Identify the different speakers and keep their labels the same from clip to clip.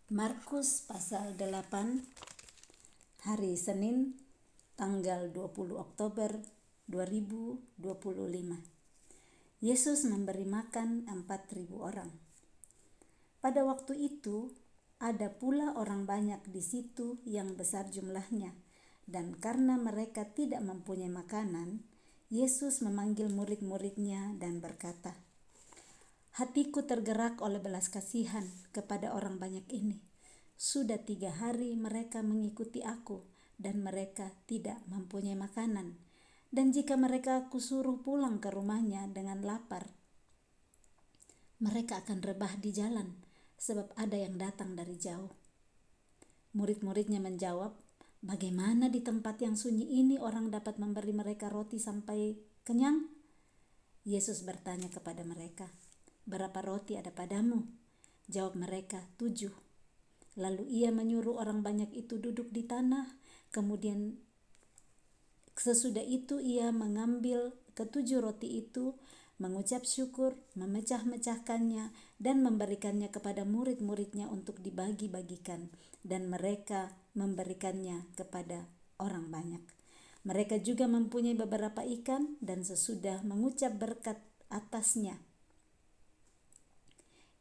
Speaker 1: Markus pasal 8 hari Senin tanggal 20 Oktober 2025. Yesus memberi makan 4.000 orang. Pada waktu itu ada pula orang banyak di situ yang besar jumlahnya, dan karena mereka tidak mempunyai makanan, Yesus memanggil murid-muridnya dan berkata, "Hatiku tergerak oleh belas kasihan kepada orang banyak ini. Sudah 3 hari mereka mengikuti aku dan mereka tidak mempunyai makanan. Dan jika mereka kusuruh pulang ke rumahnya dengan lapar, mereka akan rebah di jalan sebab ada yang datang dari jauh." Murid-muridnya menjawab, "Bagaimana di tempat yang sunyi ini orang dapat memberi mereka roti sampai kenyang?" Yesus bertanya kepada mereka, "Berapa roti ada padamu?" Jawab mereka, 7. Lalu ia menyuruh orang banyak itu duduk di tanah. Kemudian sesudah itu ia mengambil ke-7 roti itu, mengucap syukur, memecah-mecahkannya dan memberikannya kepada murid-muridnya untuk dibagi-bagikan, dan mereka memberikannya kepada orang banyak. Mereka juga mempunyai beberapa ikan, dan sesudah mengucap berkat atasnya,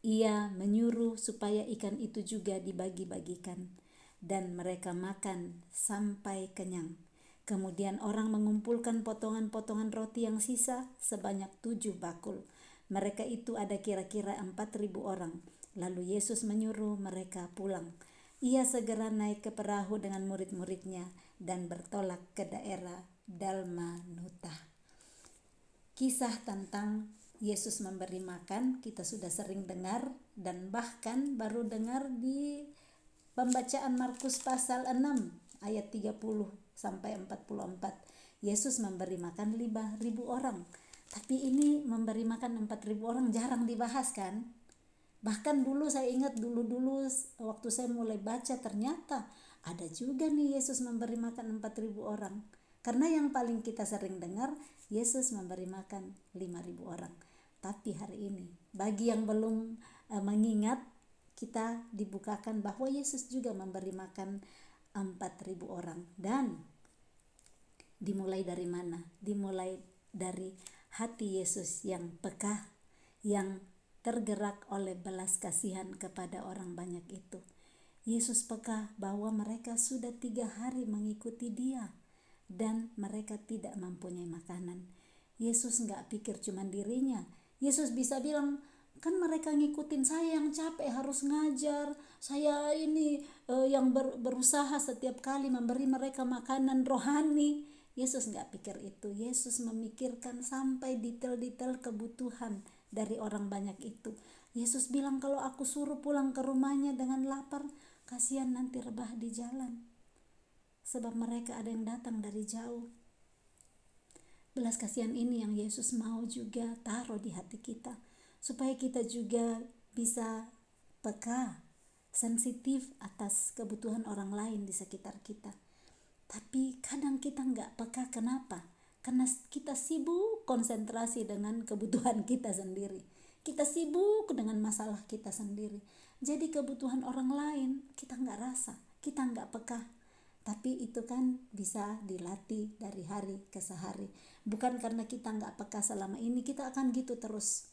Speaker 1: ia menyuruh supaya ikan itu juga dibagi-bagikan, dan mereka makan sampai kenyang. Kemudian orang mengumpulkan potongan-potongan roti yang sisa sebanyak 7 bakul. Mereka itu ada kira-kira 4.000 orang. Lalu Yesus menyuruh mereka pulang. Ia segera naik ke perahu dengan murid-muridnya dan bertolak ke daerah Dalmanuta. Kisah tentang Yesus memberi makan kita sudah sering dengar, dan bahkan baru dengar di pembacaan Markus pasal 6 ayat 30 sampai 44. Yesus memberi makan 5.000 orang. Tapi ini memberi makan 4.000 orang jarang dibahas kan? Bahkan dulu saya ingat dulu waktu saya mulai baca, ternyata ada juga nih Yesus memberi makan 4.000 orang. Karena yang paling kita sering dengar, Yesus memberi makan 5.000 orang. Tapi hari ini, bagi yang belum mengingat, kita dibukakan bahwa Yesus juga memberi makan 4.000 orang. Dan dimulai dari mana? Dimulai dari hati Yesus yang peka, yang tergerak oleh belas kasihan kepada orang banyak itu. Yesus peka bahwa mereka sudah 3 hari mengikuti Dia dan mereka tidak mempunyai makanan. Yesus gak pikir cuma dirinya. Yesus bisa bilang, kan mereka ngikutin saya yang capek harus ngajar, saya ini yang berusaha setiap kali memberi mereka makanan rohani. Yesus gak pikir itu. Yesus memikirkan sampai detail-detail kebutuhan dari orang banyak itu. Yesus bilang, kalau aku suruh pulang ke rumahnya dengan lapar, kasihan nanti rebah di jalan, sebab mereka ada yang datang dari jauh. Belas kasihan ini yang Yesus mau juga taruh di hati kita, supaya kita juga bisa peka, sensitif atas kebutuhan orang lain di sekitar kita. Tapi kadang kita gak peka. Kenapa? Karena kita sibuk konsentrasi dengan kebutuhan kita sendiri. Kita sibuk dengan masalah kita sendiri. Jadi kebutuhan orang lain kita gak rasa, kita gak peka. Tapi itu kan bisa dilatih dari hari ke sehari. Bukan karena kita gak peka selama ini kita akan gitu terus.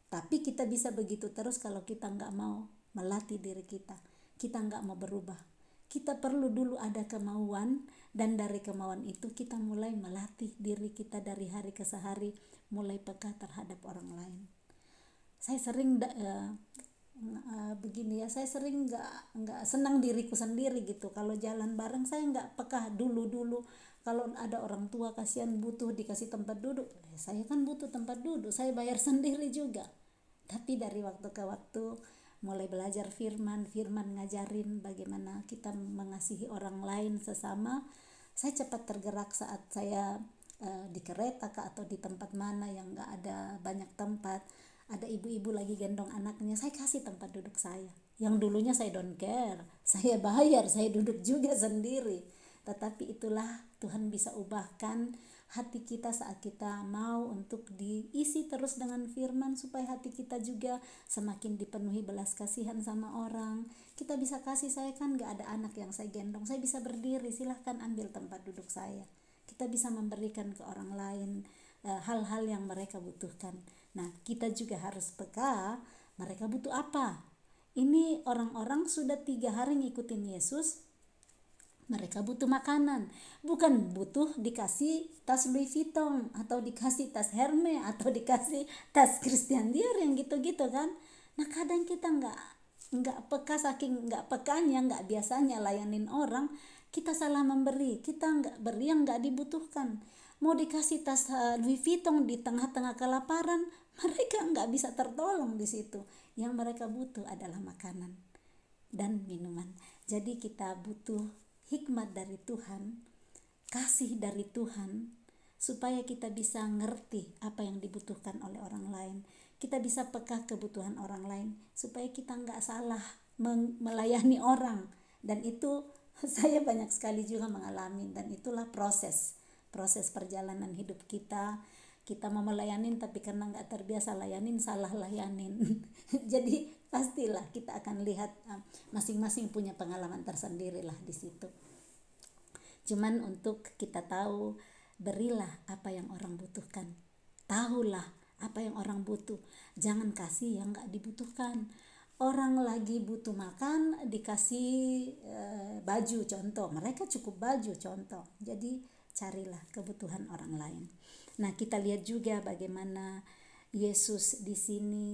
Speaker 1: Tapi kita bisa begitu terus kalau kita gak mau melatih diri kita. Kita gak mau berubah. Kita perlu dulu ada kemauan, dan dari kemauan itu kita mulai melatih diri kita dari hari ke sehari, mulai peka terhadap orang lain. Saya sering begini ya, saya sering nggak senang diriku sendiri gitu. Kalau jalan bareng saya nggak peka dulu. Kalau ada orang tua kasihan butuh dikasih tempat duduk, saya kan butuh tempat duduk, saya bayar sendiri juga. Tapi dari waktu ke waktu mulai belajar firman ngajarin bagaimana kita mengasihi orang lain sesama. Saya cepat tergerak saat saya di kereta atau di tempat mana yang nggak ada banyak tempat, ada ibu-ibu lagi gendong anaknya, saya kasih tempat duduk saya. Yang dulunya saya don't care, saya bayar, saya duduk juga sendiri. Tetapi itulah Tuhan bisa ubahkan hati kita saat kita mau untuk diisi terus dengan firman, supaya hati kita juga semakin dipenuhi belas kasihan sama orang. Kita bisa kasih, saya kan gak ada anak yang saya gendong, saya bisa berdiri, silahkan ambil tempat duduk saya. Kita bisa memberikan ke orang lain hal-hal yang mereka butuhkan. Nah, kita juga harus peka, mereka butuh apa. Ini orang-orang sudah 3 hari ngikutin Yesus, mereka butuh makanan, bukan butuh dikasih tas Louis Vuitton atau dikasih tas Hermes atau dikasih tas Christian Dior yang gitu-gitu kan. Nah, kadang kita nggak peka, saking nggak pekanya, nggak biasanya layanin orang, kita salah memberi, kita nggak beri yang nggak dibutuhkan. Mau dikasih tas Louis Vuitton di tengah-tengah kelaparan, mereka nggak bisa tertolong di situ. Yang mereka butuh adalah makanan dan minuman. Jadi kita butuh hikmat dari Tuhan, kasih dari Tuhan, supaya kita bisa ngerti apa yang dibutuhkan oleh orang lain. Kita bisa peka kebutuhan orang lain, supaya kita nggak salah melayani orang. Dan itu saya banyak sekali juga mengalami, dan itulah proses perjalanan hidup kita. Kita mau melayanin tapi karena nggak terbiasa layanin, salah layanin. Jadi pastilah kita akan lihat masing-masing punya pengalaman tersendiri lah di situ. Cuman untuk kita tahu, berilah apa yang orang butuhkan, tahulah apa yang orang butuh, jangan kasih yang nggak dibutuhkan. Orang lagi butuh makan dikasih baju contoh, mereka cukup baju contoh. Jadi carilah kebutuhan orang lain. Nah, kita lihat juga bagaimana Yesus di sini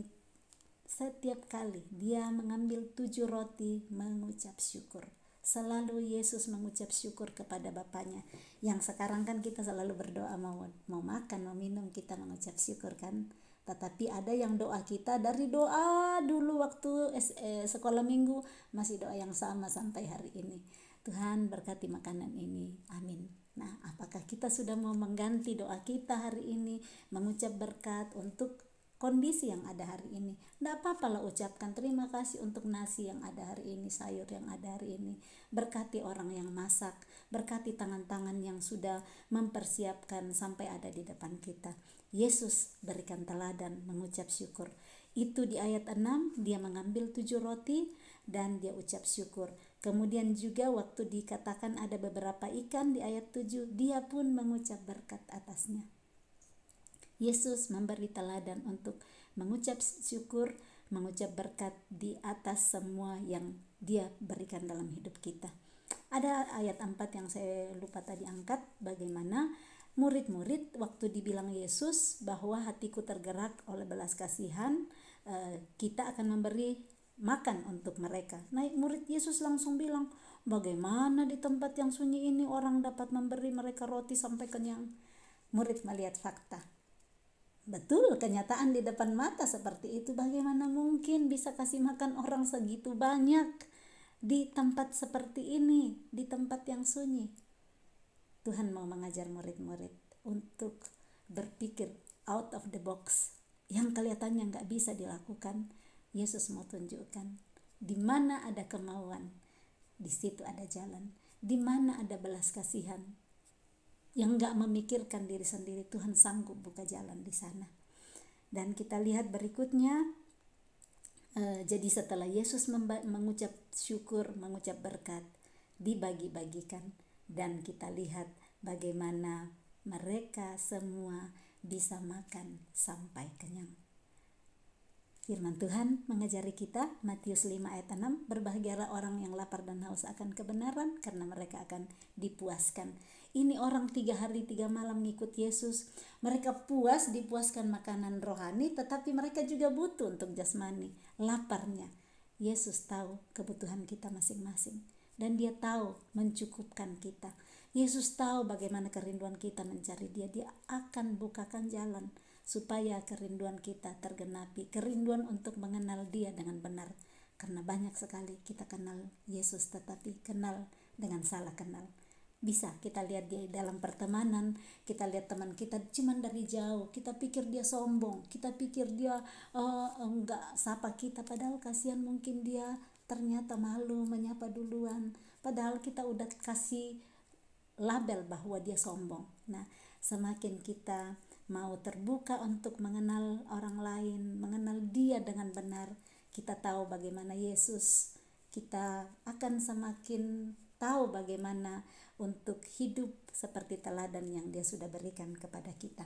Speaker 1: setiap kali dia mengambil 7 roti mengucap syukur. Selalu Yesus mengucap syukur kepada Bapaknya. Yang sekarang kan kita selalu berdoa mau makan, mau minum, kita mengucap syukur kan. Tetapi ada yang doa kita dari doa dulu waktu sekolah minggu, masih doa yang sama sampai hari ini. Tuhan berkati makanan ini, amin. Nah, apakah kita sudah mau mengganti doa kita hari ini, mengucap berkat untuk kondisi yang ada hari ini? Tidak apa-apa lah, ucapkan terima kasih untuk nasi yang ada hari ini, sayur yang ada hari ini. Berkati orang yang masak, berkati tangan-tangan yang sudah mempersiapkan sampai ada di depan kita. Yesus berikan teladan mengucap syukur. Itu di ayat 6, dia mengambil 7 roti dan dia ucap syukur. Kemudian juga waktu dikatakan ada beberapa ikan di ayat 7, dia pun mengucap berkat atasnya. Yesus memberi teladan untuk mengucap syukur, mengucap berkat di atas semua yang dia berikan dalam hidup kita. Ada ayat 4 yang saya lupa tadi angkat, bagaimana murid-murid waktu dibilang Yesus bahwa hatiku tergerak oleh belas kasihan, kita akan memberi makan untuk mereka. Nah, murid Yesus langsung bilang, bagaimana di tempat yang sunyi ini orang dapat memberi mereka roti sampai kenyang? Murid melihat fakta. Betul, kenyataan di depan mata seperti itu. Bagaimana mungkin bisa kasih makan orang segitu banyak di tempat seperti ini, di tempat yang sunyi? Tuhan mau mengajar murid-murid untuk berpikir out of the box. Yang kelihatannya gak bisa dilakukan, Yesus mau tunjukkan. Di mana ada kemauan, di situ ada jalan. Di mana ada belas kasihan, yang gak memikirkan diri sendiri, Tuhan sanggup buka jalan di sana. Dan kita lihat berikutnya, jadi setelah Yesus mengucap syukur, mengucap berkat, dibagi-bagikan. Dan kita lihat bagaimana mereka semua bisa makan sampai kenyang. Firman Tuhan mengajari kita, Matius 5 ayat 6, berbahagialah orang yang lapar dan haus akan kebenaran, karena mereka akan dipuaskan. Ini orang 3 hari 3 malam ngikut Yesus. Mereka dipuaskan makanan rohani, tetapi mereka juga butuh untuk jasmani, laparnya. Yesus tahu kebutuhan kita masing-masing, dan dia tahu mencukupkan kita. Yesus tahu bagaimana kerinduan kita mencari dia. Dia akan bukakan jalan supaya kerinduan kita tergenapi, kerinduan untuk mengenal dia dengan benar. Karena banyak sekali kita kenal Yesus tetapi kenal dengan salah kenal. Bisa kita lihat dia dalam pertemanan, kita lihat teman kita cuman dari jauh, kita pikir dia sombong, kita pikir dia enggak sapa kita, padahal kasihan mungkin dia ternyata malu menyapa duluan, padahal kita udah kasih label bahwa dia sombong. Nah, semakin kita mau terbuka untuk mengenal orang lain, mengenal Dia dengan benar, kita tahu bagaimana Yesus, kita akan semakin tahu bagaimana untuk hidup seperti teladan yang Dia sudah berikan kepada kita.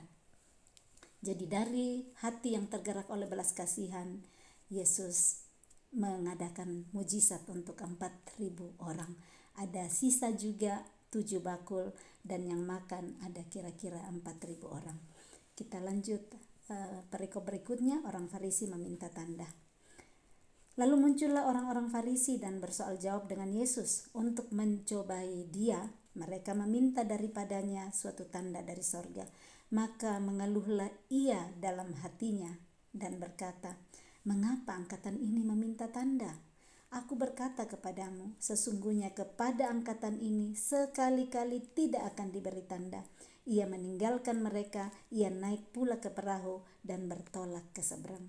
Speaker 1: Jadi dari hati yang tergerak oleh belas kasihan, Yesus mengadakan mujizat untuk 4.000 orang. Ada sisa juga 7 bakul, dan yang makan ada kira-kira 4.000 orang. Kita lanjut perikop berikutnya, orang Farisi meminta tanda. Lalu muncullah orang-orang Farisi dan bersoal jawab dengan Yesus untuk mencobai Dia. Mereka meminta daripadanya suatu tanda dari sorga. Maka mengeluhlah ia dalam hatinya dan berkata, "Mengapa angkatan ini meminta tanda? Aku berkata kepadamu, sesungguhnya kepada angkatan ini sekali-kali tidak akan diberi tanda." Ia meninggalkan mereka, ia naik pula ke perahu dan bertolak ke seberang.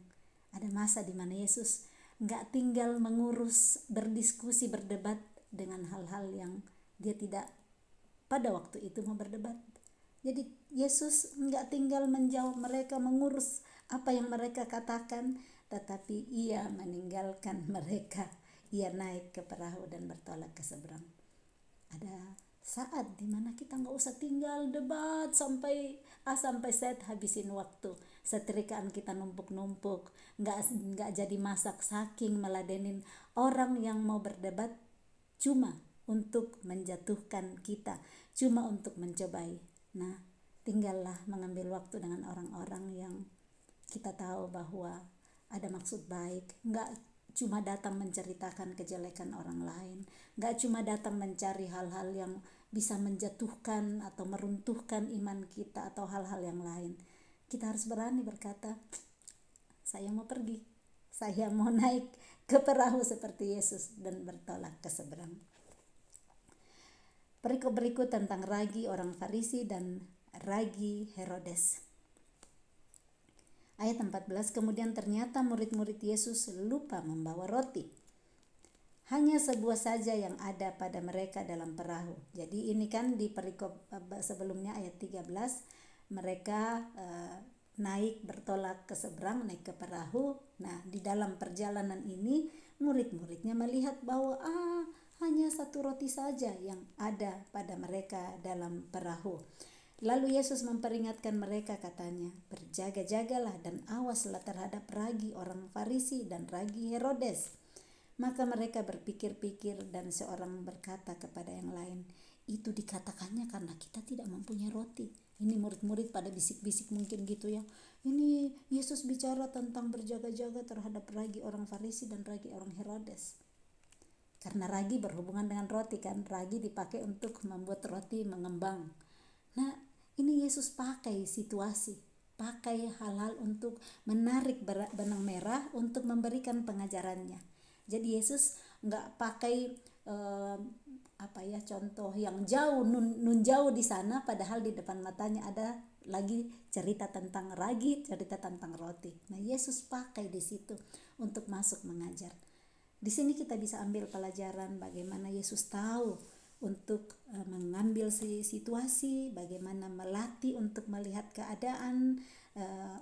Speaker 1: Ada masa di mana Yesus gak tinggal mengurus, berdiskusi, berdebat dengan hal-hal yang Dia tidak pada waktu itu mau berdebat. Jadi Yesus gak tinggal menjawab mereka, mengurus apa yang mereka katakan, tetapi Ia meninggalkan mereka. Ia naik ke perahu dan bertolak ke seberang. Ada saat dimana kita gak usah tinggal debat sampai Z, habisin waktu. Setrikaan kita numpuk-numpuk, gak jadi masak, saking meladenin orang yang mau berdebat cuma untuk menjatuhkan kita, cuma untuk mencobai. Nah, tinggallah mengambil waktu dengan orang-orang yang kita tahu bahwa ada maksud baik, gak cuma datang menceritakan kejelekan orang lain, gak cuma datang mencari hal-hal yang bisa menjatuhkan atau meruntuhkan iman kita atau hal-hal yang lain. Kita harus berani berkata, saya mau pergi, saya mau naik ke perahu seperti Yesus dan bertolak ke seberang. Perikop berikut tentang ragi orang Farisi dan ragi Herodes. Ayat 14, kemudian ternyata murid-murid Yesus lupa membawa roti. Hanya sebuah saja yang ada pada mereka dalam perahu. Jadi ini kan di perikop sebelumnya ayat 13, mereka naik bertolak ke seberang, naik ke perahu. Nah, di dalam perjalanan ini murid-muridnya melihat bahwa hanya satu roti saja yang ada pada mereka dalam perahu. Lalu Yesus memperingatkan mereka, katanya, berjaga-jagalah dan awaslah terhadap ragi orang Farisi dan ragi Herodes. Maka mereka berpikir-pikir dan seorang berkata kepada yang lain, itu dikatakannya karena kita tidak mempunyai roti. Ini murid-murid pada bisik-bisik mungkin gitu ya. Ini Yesus bicara tentang berjaga-jaga terhadap ragi orang Farisi dan ragi orang Herodes. Karena ragi berhubungan dengan roti kan, ragi dipakai untuk membuat roti mengembang. Nah, ini Yesus pakai situasi, pakai hal-hal untuk menarik benang merah untuk memberikan pengajarannya. Jadi Yesus nggak pakai contoh yang jauh, nun jauh di sana, padahal di depan matanya ada lagi cerita tentang ragi, cerita tentang roti. Nah, Yesus pakai di situ untuk masuk mengajar. Di sini kita bisa ambil pelajaran bagaimana Yesus tahu untuk mengambil situasi, bagaimana melatih untuk melihat keadaan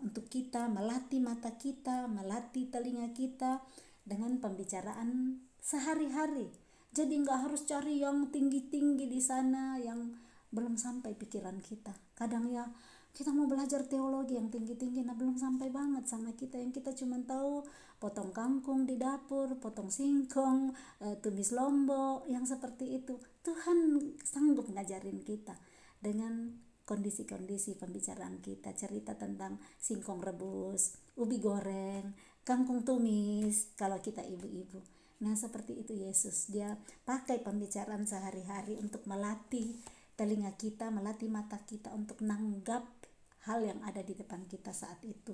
Speaker 1: untuk kita, melatih mata kita, melatih telinga kita dengan pembicaraan sehari-hari. Jadi nggak harus cari yang tinggi-tinggi di sana yang belum sampai pikiran kita. Kadang ya kita mau belajar teologi yang tinggi-tinggi, nah belum sampai banget sama kita. Yang kita cuma tahu potong kangkung di dapur, potong singkong, tumis lombok, yang seperti itu. Tuhan sanggup ngajarin kita dengan kondisi-kondisi pembicaraan kita, cerita tentang singkong rebus, ubi goreng, kangkung tumis kalau kita ibu-ibu. Nah, seperti itu Yesus, dia pakai pembicaraan sehari-hari untuk melatih telinga kita, melatih mata kita untuk nanggap hal yang ada di depan kita saat itu.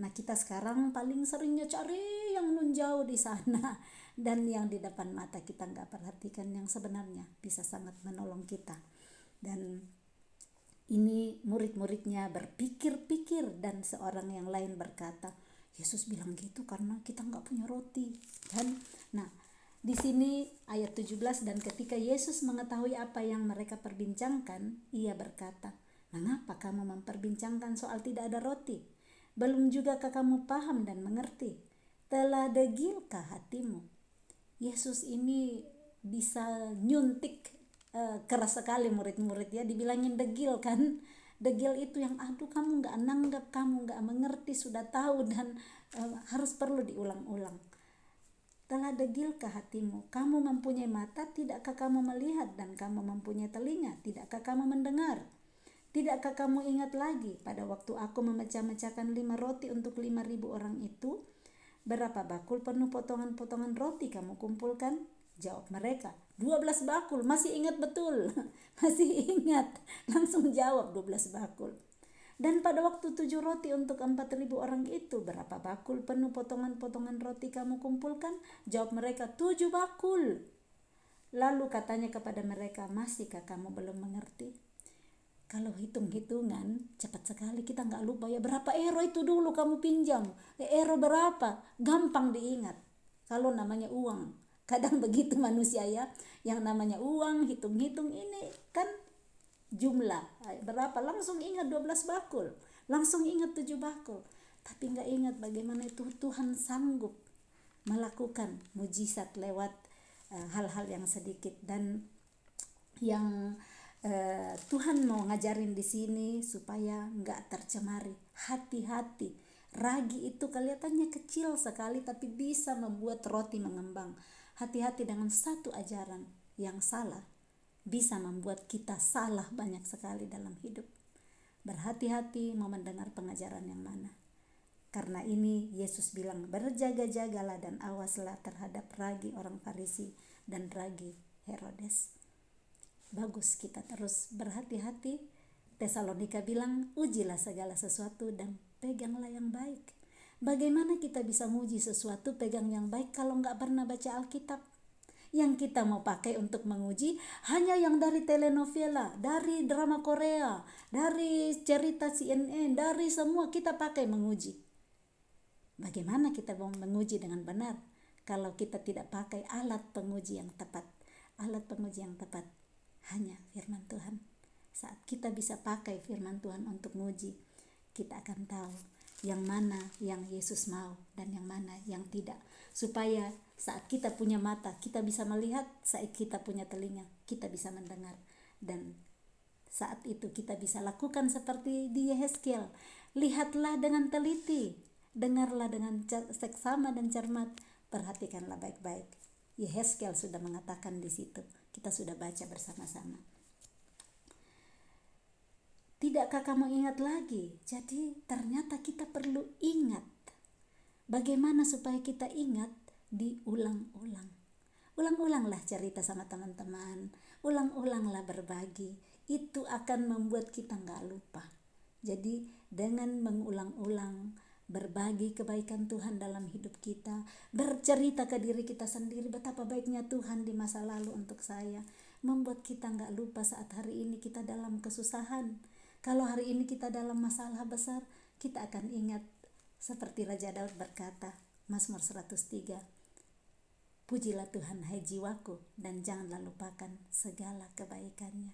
Speaker 1: Nah, kita sekarang paling seringnya cari yang nun jauh di sana, dan yang di depan mata kita nggak perhatikan yang sebenarnya bisa sangat menolong kita. Dan ini murid-muridnya berpikir-pikir, dan seorang yang lain berkata, Yesus bilang gitu karena kita nggak punya roti kan. Nah, di sini ayat 17, dan ketika Yesus mengetahui apa yang mereka perbincangkan, ia berkata, Mengapa kamu memperbincangkan soal tidak ada roti? Belum jugakah kamu paham dan mengerti? Telah degilkah hatimu? Yesus ini bisa nyuntik keras sekali murid-murid ya, dibilangin degil kan. Degil itu yang aduh kamu nggak nanggap, kamu nggak mengerti, sudah tahu dan harus perlu diulang-ulang. Telah degilkah hatimu? Kamu mempunyai mata, tidakkah kamu melihat? Dan kamu mempunyai telinga, tidakkah kamu mendengar? Tidakkah kamu ingat lagi pada waktu aku memecah-mecahkan 5 roti untuk 5.000 orang itu? Berapa bakul penuh potongan-potongan roti kamu kumpulkan? Jawab mereka, 12 bakul. Masih ingat betul? Masih ingat. Langsung jawab 12 bakul. Dan pada waktu 7 roti untuk 4.000 orang itu, berapa bakul penuh potongan-potongan roti kamu kumpulkan? Jawab mereka, 7 bakul. Lalu katanya kepada mereka, masihkah kamu belum mengerti? Kalau hitung-hitungan cepat sekali kita nggak lupa ya, berapa euro itu dulu kamu pinjam, euro berapa, gampang diingat. Kalau namanya uang, kadang begitu manusia ya, yang namanya uang hitung-hitung ini kan jumlah berapa, langsung ingat 12 bakul, langsung ingat 7 bakul, tapi nggak ingat bagaimana itu Tuhan sanggup melakukan mujizat lewat hal-hal yang sedikit. Dan yang Tuhan mau ngajarin di sini supaya nggak tercemari. Hati-hati, ragi itu kelihatannya kecil sekali tapi bisa membuat roti mengembang. Hati-hati dengan satu ajaran yang salah, bisa membuat kita salah banyak sekali dalam hidup. Berhati-hati mau mendengar pengajaran yang mana. Karena ini Yesus bilang, berjaga-jagalah dan awaslah terhadap ragi orang Farisi dan ragi Herodes. Bagus kita terus berhati-hati. Tesalonika bilang, ujilah segala sesuatu dan peganglah yang baik. Bagaimana kita bisa menguji sesuatu, pegang yang baik kalau nggak pernah baca Alkitab? Yang kita mau pakai untuk menguji hanya yang dari telenovela, dari drama Korea, dari cerita CNN, dari semua kita pakai menguji. Bagaimana kita mau menguji dengan benar kalau kita tidak pakai alat penguji yang tepat? Alat penguji yang tepat hanya firman Tuhan. Saat kita bisa pakai firman Tuhan untuk menguji, kita akan tahu yang mana yang Yesus mau dan yang mana yang tidak. Supaya saat kita punya mata, kita bisa melihat, saat kita punya telinga, kita bisa mendengar. Dan saat itu kita bisa lakukan seperti di Yehezkiel. Lihatlah dengan teliti, dengarlah dengan seksama dan cermat, perhatikanlah baik-baik. Yehezkiel sudah mengatakan di situ. Kita sudah baca bersama-sama. Tidakkah kamu ingat lagi? Jadi ternyata kita perlu ingat. Bagaimana supaya kita ingat? Diulang-ulang. Ulang-ulanglah cerita sama teman-teman. Ulang-ulanglah berbagi. Itu akan membuat kita gak lupa. Jadi dengan mengulang-ulang, berbagi kebaikan Tuhan dalam hidup kita, bercerita ke diri kita sendiri betapa baiknya Tuhan di masa lalu untuk saya, membuat kita gak lupa saat hari ini kita dalam kesusahan. Kalau hari ini kita dalam masalah besar, kita akan ingat seperti Raja Daud berkata, Mazmur 103, pujilah Tuhan hai jiwaku dan janganlah lupakan segala kebaikannya.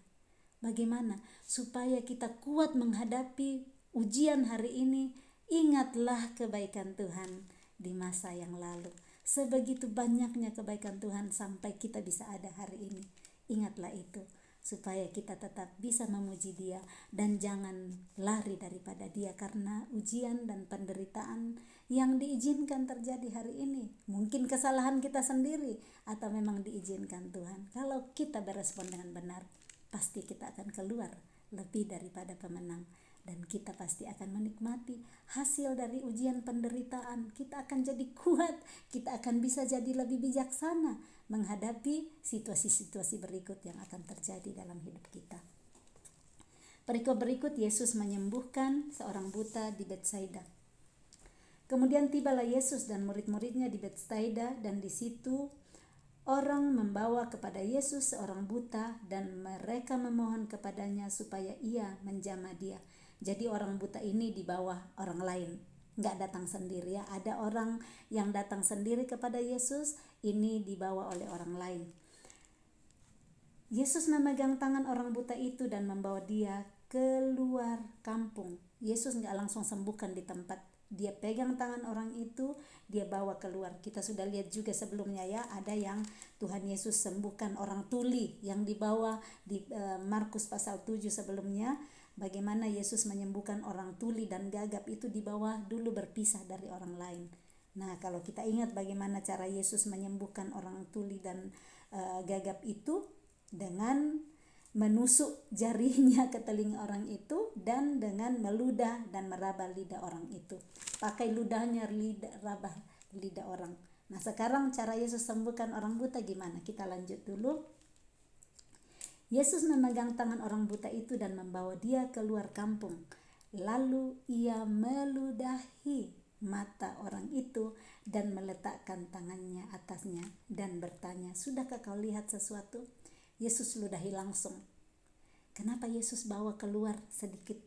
Speaker 1: Bagaimana supaya kita kuat menghadapi ujian hari ini? Ingatlah kebaikan Tuhan di masa yang lalu. Sebegitu banyaknya kebaikan Tuhan sampai kita bisa ada hari ini. Ingatlah itu supaya kita tetap bisa memuji Dia dan jangan lari daripada Dia karena ujian dan penderitaan yang diizinkan terjadi hari ini. Mungkin kesalahan kita sendiri atau memang diizinkan Tuhan. Kalau kita berespon dengan benar, pasti kita akan keluar lebih daripada pemenang. Dan kita pasti akan menikmati hasil dari ujian penderitaan. Kita akan jadi kuat, kita akan bisa jadi lebih bijaksana menghadapi situasi-situasi berikut yang akan terjadi dalam hidup kita. Perikop berikut, Yesus menyembuhkan seorang buta di Betsaida. Kemudian tibalah Yesus dan murid-muridnya di Betsaida, dan di situ orang membawa kepada Yesus seorang buta dan mereka memohon kepadanya supaya ia menjamah dia. Jadi orang buta ini di bawah orang lain, nggak datang sendiri ya. Ada orang yang datang sendiri kepada Yesus, ini dibawa oleh orang lain. Yesus memegang tangan orang buta itu dan membawa dia keluar kampung. Yesus nggak langsung sembuhkan di tempat, dia pegang tangan orang itu, dia bawa keluar. Kita sudah lihat juga sebelumnya ya, ada yang Tuhan Yesus sembuhkan orang tuli yang dibawa di Markus pasal 7 sebelumnya, bagaimana Yesus menyembuhkan orang tuli dan gagap itu dibawa dulu berpisah dari orang lain. Nah, kalau kita ingat bagaimana cara Yesus menyembuhkan orang tuli dan gagap itu dengan menusuk jarinya ke telinga orang itu dan dengan meludah dan meraba lidah orang itu. Pakai ludahnya raba lidah orang. Nah, sekarang cara Yesus sembuhkan orang buta gimana? Kita lanjut dulu. Yesus memegang tangan orang buta itu dan membawa dia keluar kampung. Lalu ia meludahi mata orang itu dan meletakkan tangannya atasnya dan bertanya, "Sudahkah kau lihat sesuatu?" Yesus ludahi langsung. Kenapa Yesus bawa keluar sedikit?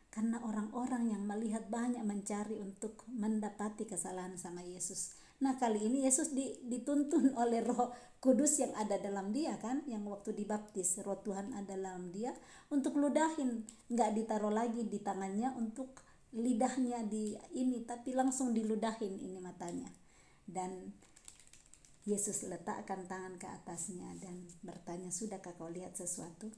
Speaker 1: Karena orang-orang yang melihat banyak mencari untuk mendapati kesalahan sama Yesus. Nah, kali ini Yesus dituntun oleh Roh Kudus yang ada dalam dia kan, yang waktu dibaptis Roh Tuhan ada dalam dia, untuk ludahin, nggak ditaruh lagi di tangannya untuk lidahnya di ini, tapi langsung diludahin ini matanya. Dan Yesus letakkan tangan ke atasnya dan bertanya, "Sudahkah kau lihat sesuatu?"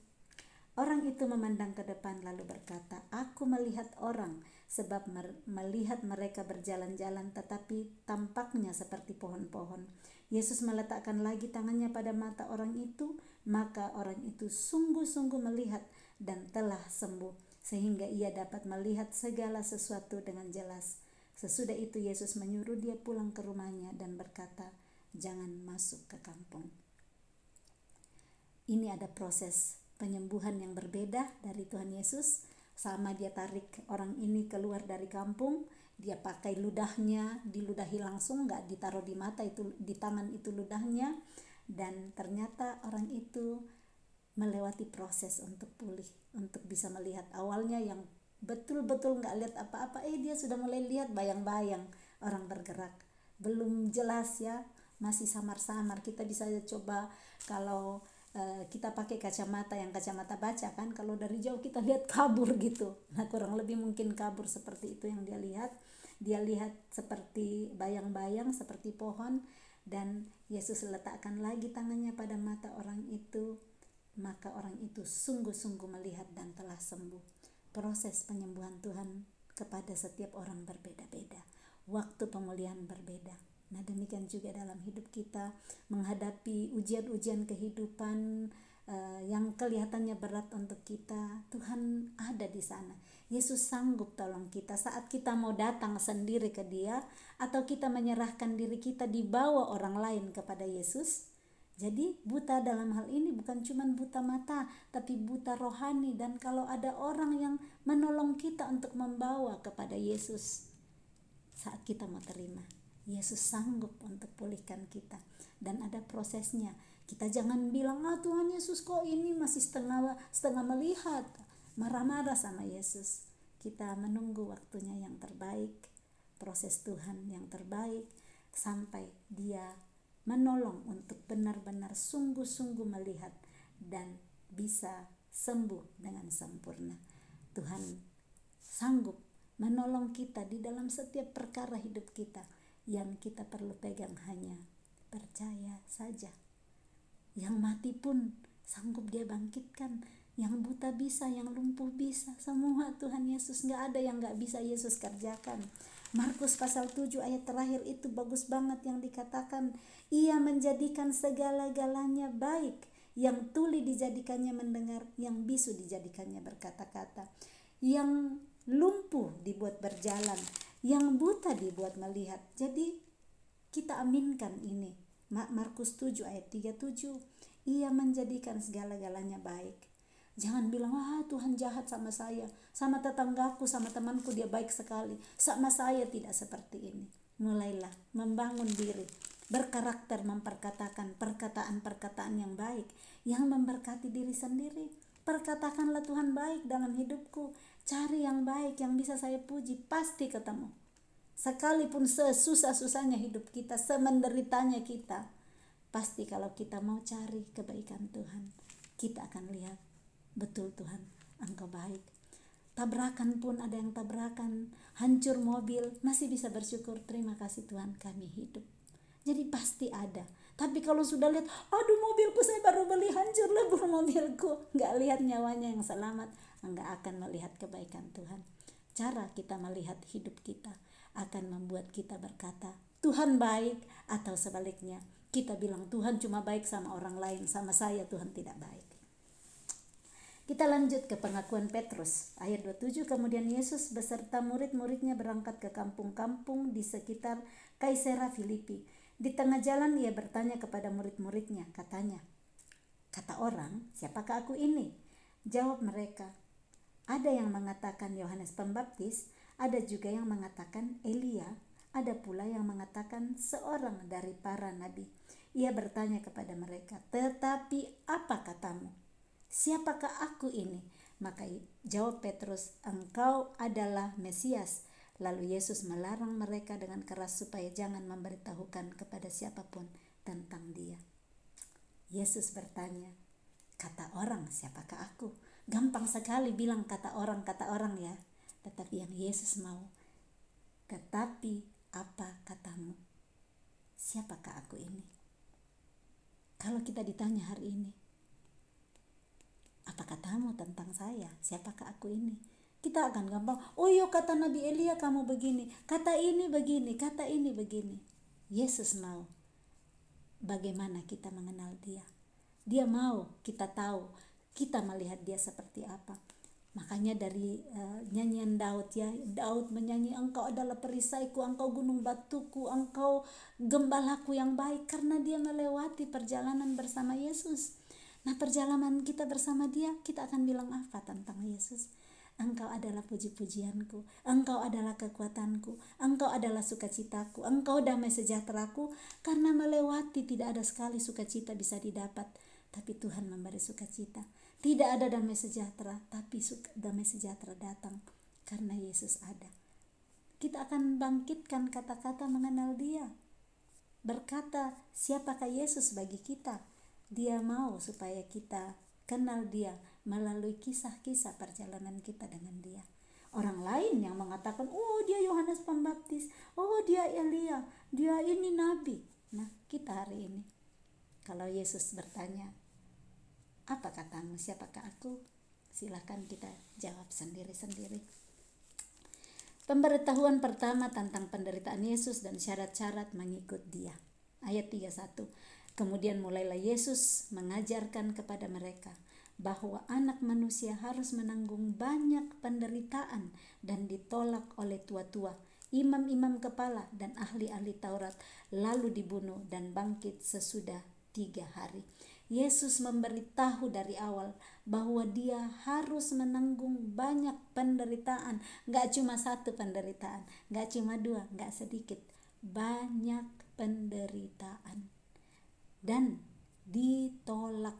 Speaker 1: Orang itu memandang ke depan lalu berkata, "Aku melihat orang, sebab melihat mereka berjalan-jalan tetapi tampaknya seperti pohon-pohon." Yesus meletakkan lagi tangannya pada mata orang itu, maka orang itu sungguh-sungguh melihat dan telah sembuh, sehingga ia dapat melihat segala sesuatu dengan jelas. Sesudah itu Yesus menyuruh dia pulang ke rumahnya dan berkata, "Jangan masuk ke kampung." Ini ada proses penyembuhan yang berbeda dari Tuhan Yesus. Sama dia tarik orang ini keluar dari kampung, dia pakai ludahnya, diludahi langsung, nggak ditaruh di mata itu, di tangan itu ludahnya, dan ternyata orang itu melewati proses untuk pulih, untuk bisa melihat. Awalnya yang betul-betul nggak lihat apa-apa, dia sudah mulai lihat bayang-bayang orang bergerak. Belum jelas ya, masih samar-samar. Kita bisa coba kalau kita pakai kacamata yang kacamata baca kan, kalau dari jauh kita lihat kabur gitu. Nah, kurang lebih mungkin kabur seperti itu yang dia lihat. Dia lihat seperti bayang-bayang, seperti pohon, dan Yesus letakkan lagi tangannya pada mata orang itu, maka orang itu sungguh-sungguh melihat dan telah sembuh. Proses penyembuhan Tuhan kepada setiap orang berbeda-beda, waktu pemulihan berbeda. Nah, demikian juga dalam hidup kita menghadapi ujian-ujian kehidupan yang kelihatannya berat untuk kita. Tuhan ada di sana. Yesus sanggup tolong kita saat kita mau datang sendiri ke Dia, atau kita menyerahkan diri kita dibawa orang lain kepada Yesus. Jadi buta dalam hal ini bukan cuma buta mata, tapi buta rohani. Dan kalau ada orang yang menolong kita untuk membawa kepada Yesus saat kita mau terima, Yesus sanggup untuk pulihkan kita. Dan ada prosesnya. Kita jangan bilang, Tuhan Yesus kok ini masih setengah melihat, marah-marah sama Yesus. Kita menunggu waktunya yang terbaik, proses Tuhan yang terbaik, sampai Dia menolong untuk benar-benar sungguh-sungguh melihat dan bisa sembuh dengan sempurna. Tuhan sanggup menolong kita di dalam setiap perkara hidup kita. Yang kita perlu pegang hanya percaya saja. Yang mati pun sanggup Dia bangkitkan. Yang buta bisa, yang lumpuh bisa. Semua Tuhan Yesus, gak ada yang gak bisa Yesus kerjakan. Markus pasal 7 ayat terakhir itu bagus banget yang dikatakan, Ia menjadikan segala-galanya baik. Yang tuli dijadikannya mendengar, yang bisu dijadikannya berkata-kata, yang lumpuh dibuat berjalan, yang buta dibuat melihat. Jadi kita aminkan ini. Markus 7 ayat 37, Ia menjadikan segala-galanya baik. Jangan bilang, Tuhan jahat sama saya, sama tetanggaku, sama temanku dia baik sekali, sama saya tidak seperti ini. Mulailah membangun diri, berkarakter, memperkatakan perkataan-perkataan yang baik, yang memberkati diri sendiri. Perkatakanlah Tuhan baik dalam hidupku. Cari yang baik yang bisa saya puji, pasti ketemu. Sekalipun sesusah-susahnya hidup kita, semenderitanya kita, pasti kalau kita mau cari kebaikan Tuhan, kita akan lihat, betul Tuhan, Engkau baik. tabrakan pun ada yang tabrakan, hancur mobil, masih bisa bersyukur, terima kasih Tuhan kami hidup. Jadi pasti ada. Tapi kalau sudah lihat, aduh mobilku saya baru beli, hancur lebur mobilku, nggak lihat nyawanya yang selamat, nggak akan melihat kebaikan Tuhan. Cara kita melihat hidup kita akan membuat kita berkata, Tuhan baik, atau sebaliknya, kita bilang Tuhan cuma baik sama orang lain, sama saya Tuhan tidak baik. Kita lanjut ke pengakuan Petrus, ayat 27, kemudian Yesus beserta murid-muridnya berangkat ke kampung-kampung di sekitar Kaisarea Filipi. Di tengah jalan ia bertanya kepada murid-muridnya, katanya, kata orang, siapakah aku ini? Jawab mereka, ada yang mengatakan Yohanes Pembaptis, ada juga yang mengatakan Elia, ada pula yang mengatakan seorang dari para nabi. Ia bertanya kepada mereka, tetapi apa katamu? Siapakah aku ini? Maka jawab Petrus, engkau adalah Mesias. Lalu Yesus melarang mereka dengan keras supaya jangan memberitahukan kepada siapapun tentang dia. Yesus bertanya, kata orang siapakah aku? Gampang sekali bilang kata orang ya. Tetapi yang Yesus mau, tetapi apa katamu? Siapakah aku ini? Kalau kita ditanya hari ini, apa katamu tentang saya? Siapakah aku ini? Kita akan gampang, oh iya kata Nabi Elia kamu begini, kata ini begini, kata ini begini. Yesus mau bagaimana kita mengenal dia. Dia mau kita tahu, kita melihat dia seperti apa. Makanya dari nyanyian Daud ya, Daud menyanyi, engkau adalah perisaiku, engkau gunung batuku, engkau gembalaku yang baik, karena dia melewati perjalanan bersama Yesus. Nah, perjalanan kita bersama dia, kita akan bilang apa tentang Yesus? Engkau adalah puji-pujianku, engkau adalah kekuatanku, engkau adalah sukacitaku, engkau damai sejahteraku. Karena melewati tidak ada sekali sukacita bisa didapat, tapi Tuhan memberi sukacita. Tidak ada damai sejahtera, tapi damai sejahtera datang karena Yesus ada. Kita akan bangkitkan kata-kata mengenal dia, berkata siapakah Yesus bagi kita. Dia mau supaya kita kenal dia melalui kisah-kisah perjalanan kita dengan dia. Orang lain yang mengatakan, oh dia Yohanes Pembaptis, oh dia Elia, dia ini nabi. Nah, kita hari ini, kalau Yesus bertanya, apa katamu, siapakah aku? Silakan kita jawab sendiri-sendiri. Pemberitahuan pertama tentang penderitaan Yesus dan syarat-syarat mengikut dia. Ayat 31. Kemudian mulailah Yesus mengajarkan kepada mereka bahwa anak manusia harus menanggung banyak penderitaan dan ditolak oleh tua-tua, imam-imam kepala dan ahli-ahli Taurat, lalu dibunuh dan bangkit sesudah 3 hari. Yesus memberitahu dari awal bahwa dia harus menanggung banyak penderitaan, gak cuma 1 penderitaan, gak cuma 2, gak sedikit, banyak penderitaan dan ditolak.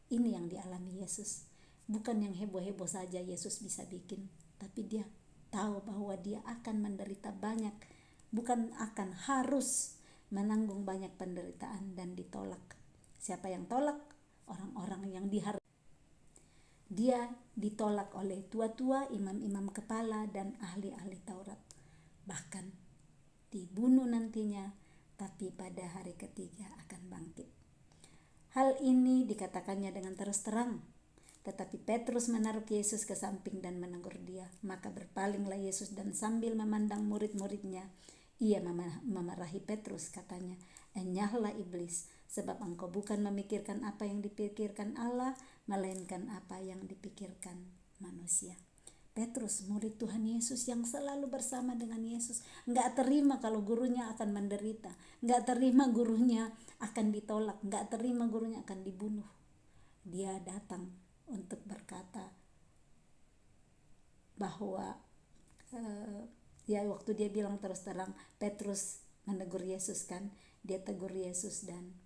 Speaker 1: Ini yang dialami Yesus. Bukan yang heboh-heboh saja Yesus bisa bikin, tapi dia tahu bahwa dia akan menderita banyak, bukan akan, harus menanggung banyak penderitaan dan ditolak. Siapa yang tolak? Orang-orang yang diharapkan. Dia ditolak oleh tua-tua, imam-imam kepala dan ahli-ahli Taurat. Bahkan dibunuh nantinya, tapi pada hari ketiga akan bangkit. Hal ini dikatakannya dengan terus terang. Tetapi Petrus menaruh Yesus ke samping dan menegur dia. Maka berpalinglah Yesus dan sambil memandang murid-muridnya, ia memarahi Petrus, katanya, enyahlah iblis, sebab engkau bukan memikirkan apa yang dipikirkan Allah, melainkan apa yang dipikirkan manusia. Petrus, murid Tuhan Yesus yang selalu bersama dengan Yesus, gak terima kalau gurunya akan menderita, gak terima gurunya akan ditolak, gak terima gurunya akan dibunuh. Dia datang untuk berkata bahwa ya waktu dia bilang terus terang, Petrus menegur Yesus kan, dia tegur Yesus dan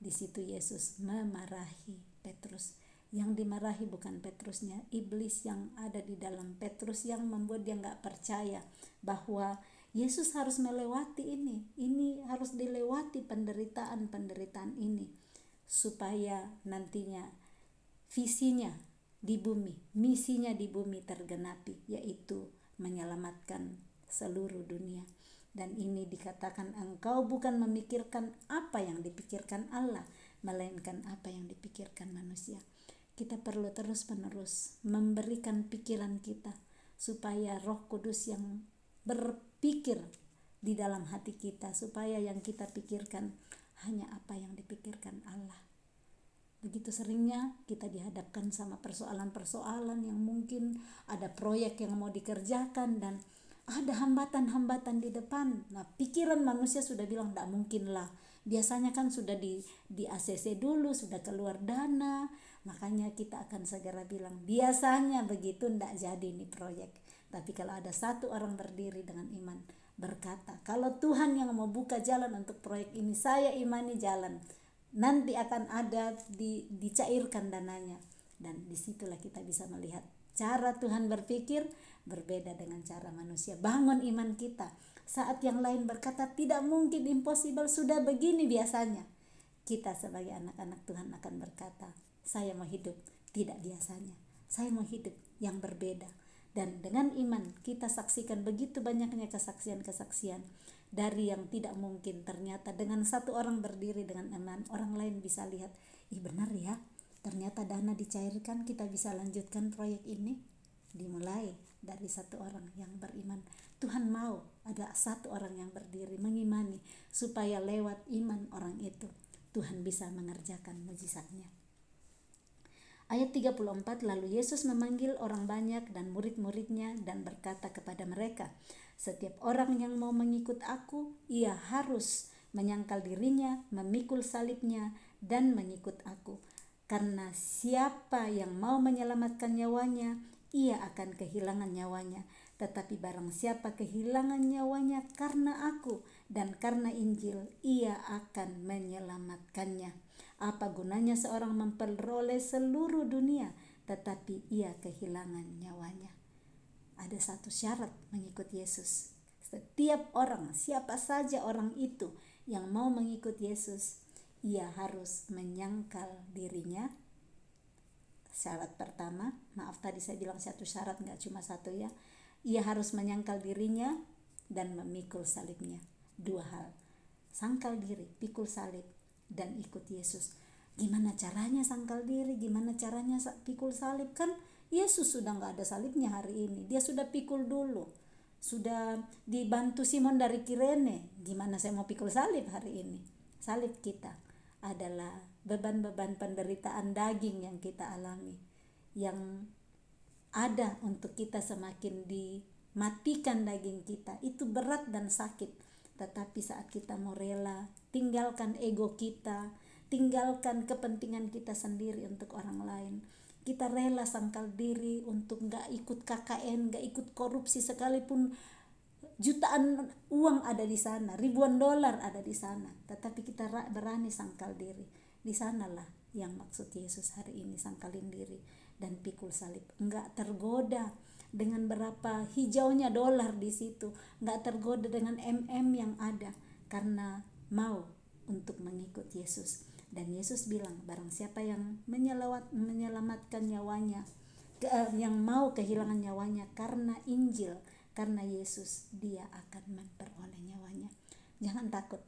Speaker 1: di situ Yesus memarahi Petrus. Yang dimarahi bukan Petrusnya, iblis yang ada di dalam Petrus yang membuat dia gak percaya bahwa Yesus harus melewati ini harus dilewati penderitaan ini supaya nantinya visinya di bumi, misinya di bumi tergenapi, yaitu menyelamatkan seluruh dunia. Dan ini dikatakan engkau bukan memikirkan apa yang dipikirkan Allah, melainkan apa yang dipikirkan manusia. Kita perlu terus-menerus memberikan pikiran kita supaya Roh Kudus yang berpikir di dalam hati kita, supaya yang kita pikirkan hanya apa yang dipikirkan Allah. Begitu seringnya kita dihadapkan sama persoalan-persoalan yang mungkin ada proyek yang mau dikerjakan dan ada hambatan-hambatan di depan. Nah, pikiran manusia sudah bilang tidak mungkin lah. Biasanya kan sudah di ACC dulu, sudah keluar dana. Makanya kita akan segera bilang, biasanya begitu tidak jadi nih proyek. Tapi kalau ada satu orang berdiri dengan iman, berkata, kalau Tuhan yang mau buka jalan untuk proyek ini, saya imani jalan. Nanti akan ada dicairkan dananya. Dan disitulah kita bisa melihat cara Tuhan berpikir berbeda dengan cara manusia. Bangun iman kita. Saat yang lain berkata tidak mungkin, impossible, sudah begini biasanya. Kita sebagai anak-anak Tuhan akan berkata, saya mau hidup tidak biasanya. Saya mau hidup yang berbeda. Dan dengan iman kita saksikan begitu banyaknya kesaksian-kesaksian dari yang tidak mungkin. Ternyata dengan satu orang berdiri dengan iman, orang lain bisa lihat, benar ya, ternyata dana dicairkan, kita bisa lanjutkan proyek ini. Dimulai dari satu orang yang beriman. Tuhan mau ada satu orang yang berdiri mengimani, supaya lewat iman orang itu Tuhan bisa mengerjakan mujizatnya. Ayat 34, lalu Yesus memanggil orang banyak dan murid-muridnya dan berkata kepada mereka, setiap orang yang mau mengikut aku, ia harus menyangkal dirinya, memikul salibnya, dan mengikut aku. Karena siapa yang mau menyelamatkan nyawanya, ia akan kehilangan nyawanya. Tetapi barang siapa kehilangan nyawanya karena aku dan karena Injil, ia akan menyelamatkannya. Apa gunanya seorang memperoleh seluruh dunia, tetapi ia kehilangan nyawanya? Ada satu syarat mengikut Yesus. Setiap orang, siapa saja orang itu yang mau mengikut Yesus, ia harus menyangkal dirinya. Syarat pertama, maaf tadi saya bilang satu syarat, gak cuma satu ya. Ia harus menyangkal dirinya dan memikul salibnya. Dua hal, sangkal diri, pikul salib, dan ikut Yesus. Gimana caranya sangkal diri, gimana caranya pikul salib? Kan Yesus sudah gak ada salibnya hari ini, dia sudah pikul dulu, sudah dibantu Simon dari Kirene. Gimana saya mau pikul salib hari ini? Salib kita adalah beban-beban penderitaan daging yang kita alami, yang ada untuk kita semakin dimatikan daging kita. Itu berat dan sakit. Tetapi saat kita mau rela tinggalkan ego kita, tinggalkan kepentingan kita sendiri untuk orang lain, kita rela sangkal diri untuk gak ikut KKN, gak ikut korupsi, sekalipun jutaan uang ada di sana, ribuan dolar ada di sana, tetapi kita berani sangkal diri. Di sanalah yang maksud Yesus hari ini, sangkalin diri dan pikul salib. Enggak tergoda dengan berapa hijaunya dolar di situ, enggak tergoda dengan yang ada, karena mau untuk mengikut Yesus. Dan Yesus bilang, barang siapa yang menyelamatkan nyawanya, yang mau kehilangan nyawanya karena Injil, karena Yesus, dia akan memperoleh nyawanya. Jangan takut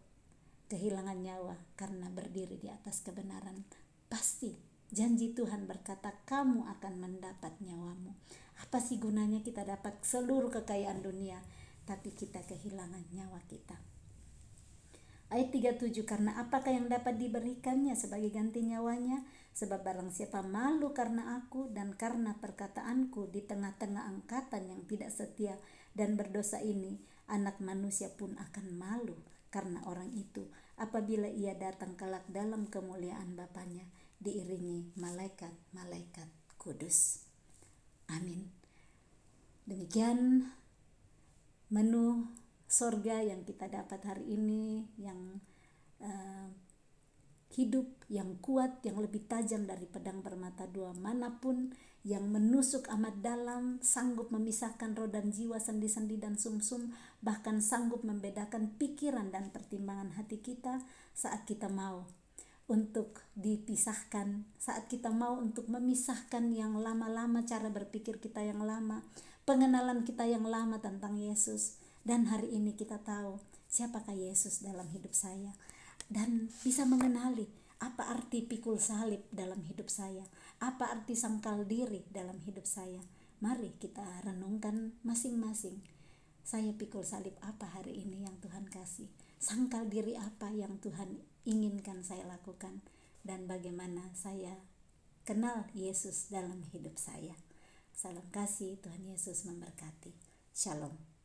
Speaker 1: kehilangan nyawa karena berdiri di atas kebenaran. Pasti janji Tuhan berkata, kamu akan mendapat nyawamu. Apa sih gunanya kita dapat seluruh kekayaan dunia tapi kita kehilangan nyawa kita? Ayat 37, karena apakah yang dapat diberikannya sebagai ganti nyawanya? Sebab barang siapa malu karena aku dan karena perkataanku di tengah-tengah angkatan yang tidak setia dan berdosa ini, anak manusia pun akan malu karena orang itu apabila ia datang kelak dalam kemuliaan Bapanya diiringi malaikat-malaikat kudus. Amin. Demikian menu sorga yang kita dapat hari ini, yang hidup, yang kuat, yang lebih tajam dari pedang bermata dua manapun, yang menusuk amat dalam, sanggup memisahkan roh dan jiwa, sendi-sendi dan sumsum, bahkan sanggup membedakan pikiran dan pertimbangan hati kita saat kita mau untuk dipisahkan, saat kita mau untuk memisahkan yang lama-lama, cara berpikir kita yang lama, pengenalan kita yang lama tentang Yesus. Dan hari ini kita tahu siapakah Yesus dalam hidup saya, dan bisa mengenali apa arti pikul salib dalam hidup saya, apa arti sangkal diri dalam hidup saya. Mari kita renungkan masing-masing. Saya pikul salib apa hari ini yang Tuhan kasih? Sangkal diri apa yang Tuhan inginkan saya lakukan? Dan bagaimana saya kenal Yesus dalam hidup saya? Salam kasih, Tuhan Yesus memberkati. Shalom.